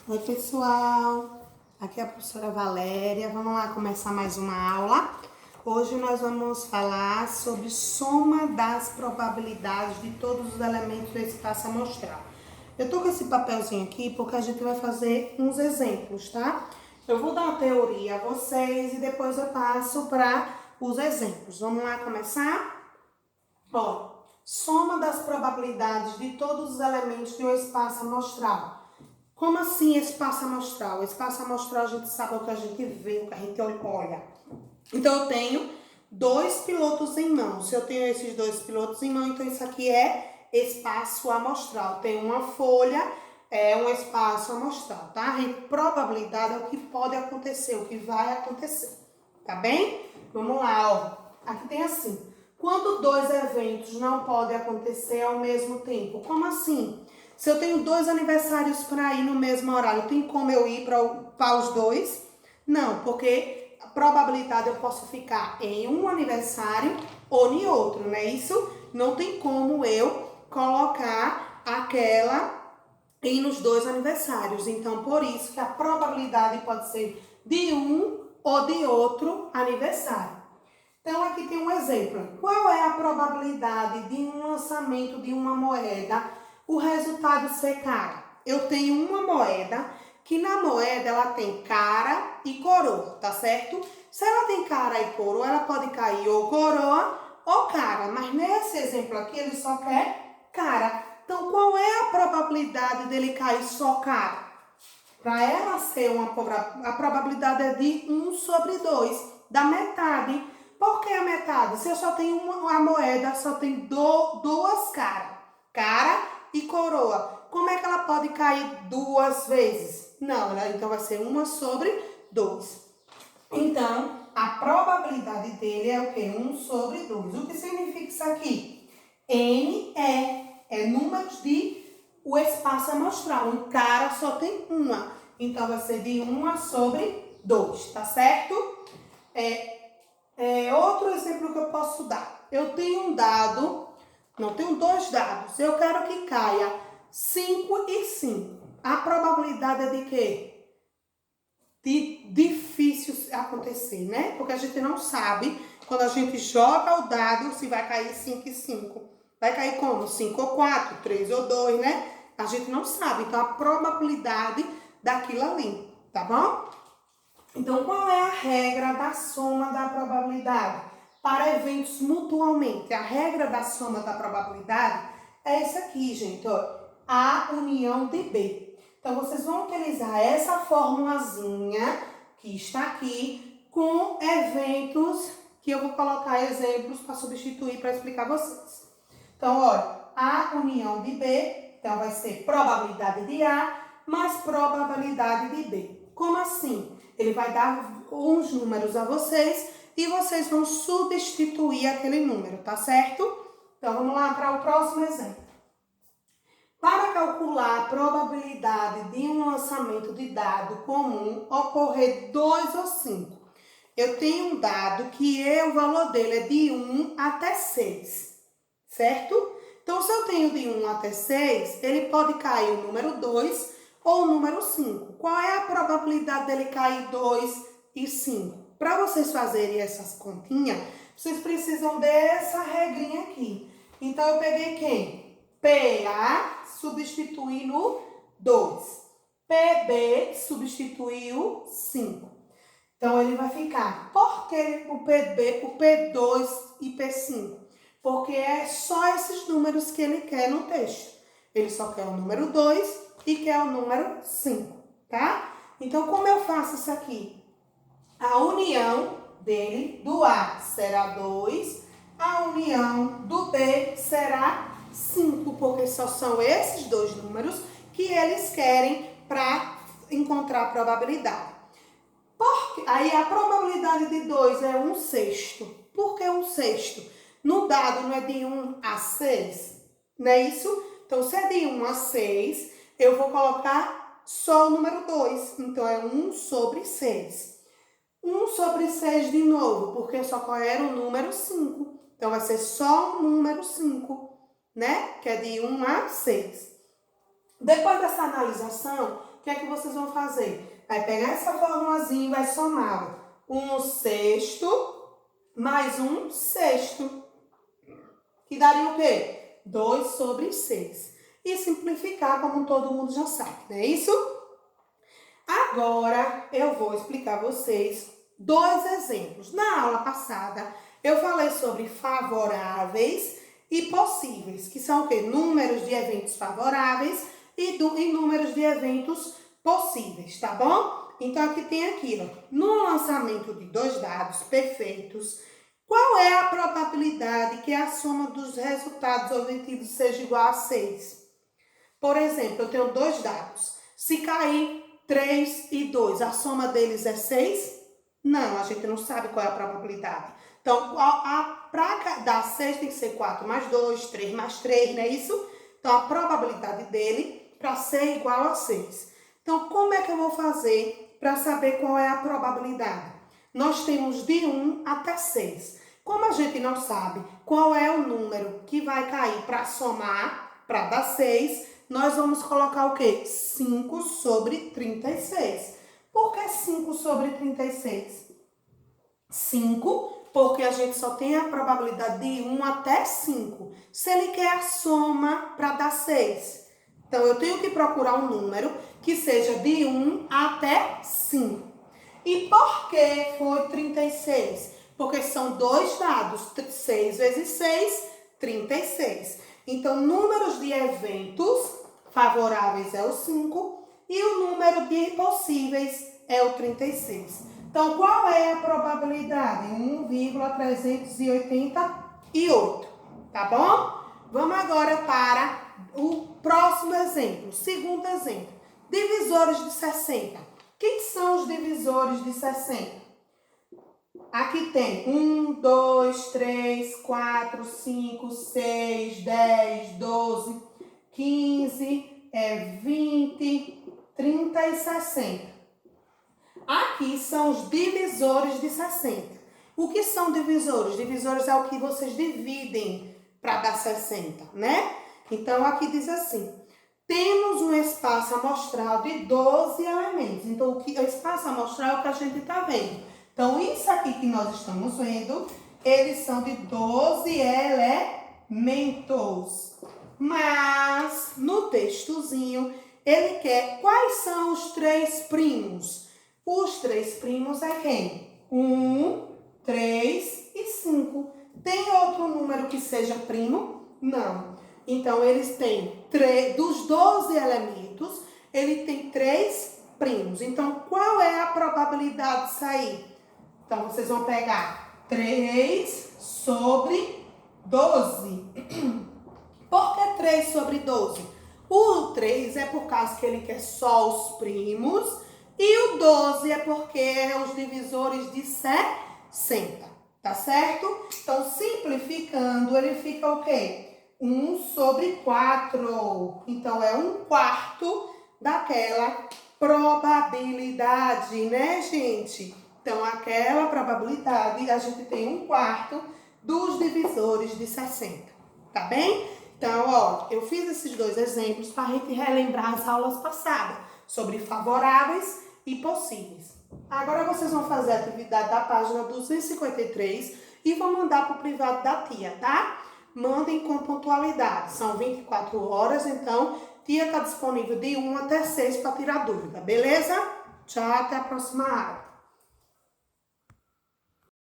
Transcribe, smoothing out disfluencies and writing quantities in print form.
Oi, pessoal, aqui é a professora Valéria. Vamos lá começar mais uma aula. Hoje nós vamos falar sobre soma das probabilidades de todos os elementos do espaço amostral. Eu tô com esse papelzinho aqui porque a gente vai fazer uns exemplos, tá? Eu vou dar uma teoria a vocês e depois eu passo para os exemplos. Vamos lá começar? Ó, soma das probabilidades de todos os elementos de um espaço amostral. Como assim espaço amostral? O espaço amostral a gente sabe o que a gente vê, o que a gente olha. Então eu tenho dois pilotos em mão. Se eu tenho esses dois pilotos em mão, então isso aqui é espaço amostral. Tem uma folha, é um espaço amostral, tá? E probabilidade é o que pode acontecer, o que vai acontecer, tá bem? Vamos lá, ó. Aqui tem assim. Quando dois eventos não podem acontecer ao mesmo tempo? Como assim? Se eu tenho dois aniversários para ir no mesmo horário, tem como eu ir para os dois? Não, porque a probabilidade eu posso ficar em um aniversário ou em outro, não é isso? Não tem como eu colocar aquela ir nos dois aniversários. Então, por isso que a probabilidade pode ser de um ou de outro aniversário. Então, aqui tem um exemplo. Qual é a probabilidade de um lançamento de uma moeda, o resultado ser cara? Eu tenho uma moeda, que na moeda ela tem cara e coroa, tá certo? Se ela tem cara e coroa, ela pode cair ou coroa ou cara. Mas nesse exemplo aqui, ele só quer cara. Então, qual é a probabilidade dele cair só cara? Para ela ser a probabilidade é de 1 sobre 2, da metade. Por que a metade? Se eu só tenho uma moeda, só tem duas caras, cara e coroa. Como é que ela pode cair duas vezes? Não, então vai ser 1 sobre 2. Então, a probabilidade dele é o quê? 1 sobre 2. O que significa isso aqui? N é números de o espaço amostral. Um cara só tem uma. Então, vai ser de 1 sobre 2, tá certo? Outro exemplo que eu posso dar. Eu tenho um dado, não, tenho dois dados. Eu quero que caia 5 e 5. A probabilidade é de quê? De difícil acontecer, né? Porque a gente não sabe, quando a gente joga o dado, se vai cair 5 e 5. Vai cair como? 5 ou 4, 3 ou 2, né? A gente não sabe. Então, a probabilidade daquilo ali, tá bom? Então, qual é a regra da soma da probabilidade? Para eventos mutualmente, a regra da soma da probabilidade é essa aqui, gente, ó. A união de B. Então, vocês vão utilizar essa formulazinha que está aqui com eventos que eu vou colocar exemplos para substituir, para explicar vocês. Então, olha, a união de B, então vai ser probabilidade de A mais probabilidade de B. Como assim? Ele vai dar uns números a vocês e vocês vão substituir aquele número, tá certo? Então, vamos lá para o próximo exemplo. Para calcular a probabilidade de um lançamento de dado comum ocorrer 2 ou 5, eu tenho um dado que o valor dele é de 1 até 6, certo? Então, se eu tenho de 1 até 6, ele pode cair o número 2 ou o número 5. Qual é a probabilidade dele cair 2 e 5? Para vocês fazerem essas continhas, vocês precisam dessa regrinha aqui. Então, eu peguei quem? PA substituindo 2. PB substituiu 5. Então, ele vai ficar. Por que o PB, o P2 e P5? Porque é só esses números que ele quer no texto. Ele só quer o número 2 e quer o número 5, tá? Então, como eu faço isso aqui? A união dele, do A, será 2. A união do B será 5, porque só são esses dois números que eles querem para encontrar a probabilidade. Aí a probabilidade de 2 é 1/6. Por que 1/6? No dado não é de 1 a 6, não é isso? Então, se é de 1 a 6, eu vou colocar só o número 2. Então, é 1 sobre 6. 1 sobre 6 de novo, porque só era o número 5. Então, vai ser só o número 5, né? Que é de 1 a 6. Depois dessa analisação, o que é que vocês vão fazer? Vai pegar essa formulazinha e vai somar 1/6 mais 1/6. Que daria o quê? 2/6. E simplificar, como todo mundo já sabe, não é isso? Agora, eu vou explicar a vocês 2 exemplos. Na aula passada, eu falei sobre favoráveis e possíveis, que são o quê? Números de eventos favoráveis e números de eventos possíveis, tá bom? Então, aqui tem aquilo. No lançamento de 2 dados perfeitos, qual é a probabilidade que a soma dos resultados obtidos seja igual a 6? Por exemplo, eu tenho 2 dados. Se cair 3 e 2, a soma deles é 6? Não, a gente não sabe qual é a probabilidade. Então, para dar 6 tem que ser 4 mais 2, 3 mais 3, não é isso? Então, a probabilidade dele para ser igual a 6. Então, como é que eu vou fazer para saber qual é a probabilidade? Nós temos de 1 até 6. Como a gente não sabe qual é o número que vai cair para somar, para dar 6, nós vamos colocar o quê? 5/36. Por que 5/36? 5, porque a gente só tem a probabilidade de 1 até 5. Se ele quer a soma para dar 6. Então, eu tenho que procurar um número que seja de 1 até 5. E por que foi 36? Porque são 2 dados. 6 vezes 6, 36. Então, números de eventos favoráveis é o 5 e o número de possíveis é o 36. Então, qual é a probabilidade? 1,388, tá bom? Vamos agora para o próximo exemplo, segundo exemplo. Divisores de 60. Quem são os divisores de 60? Aqui tem 1, 2, 3, 4, 5, 6, 10, 12, 15, 20, 30 e 60. Aqui são os divisores de 60. O que são divisores? Divisores é o que vocês dividem para dar 60, né? Então, aqui diz assim: temos um espaço amostral de 12 elementos. Então, o espaço amostral é o que a gente está vendo. Então, isso aqui que nós estamos vendo, eles são de 12 elementos. Mas, no textozinho, ele quer quais são os 3 primos. Os 3 primos é quem? 1, 3 e 5. Tem outro número que seja primo? Não. Então, eles têm dos 12 elementos, ele tem 3 primos. Então, qual é a probabilidade de sair? Então, vocês vão pegar 3/12. Por que 3/12? O 3 é por causa que ele quer só os primos. E o 12 é porque é os divisores de 60, tá certo? Então, simplificando, ele fica o quê? 1/4. Então, é 1/4 daquela probabilidade, né, gente? Então, aquela probabilidade, a gente tem 1/4 dos divisores de 60, tá bem? Então, ó, eu fiz esses 2 exemplos para a gente relembrar as aulas passadas sobre favoráveis e possíveis. Agora vocês vão fazer a atividade da página 253 e vão mandar para o privado da tia, tá? Mandem com pontualidade. São 24 horas, então tia está disponível de 1 até 6 para tirar dúvida, beleza? Tchau, até a próxima aula.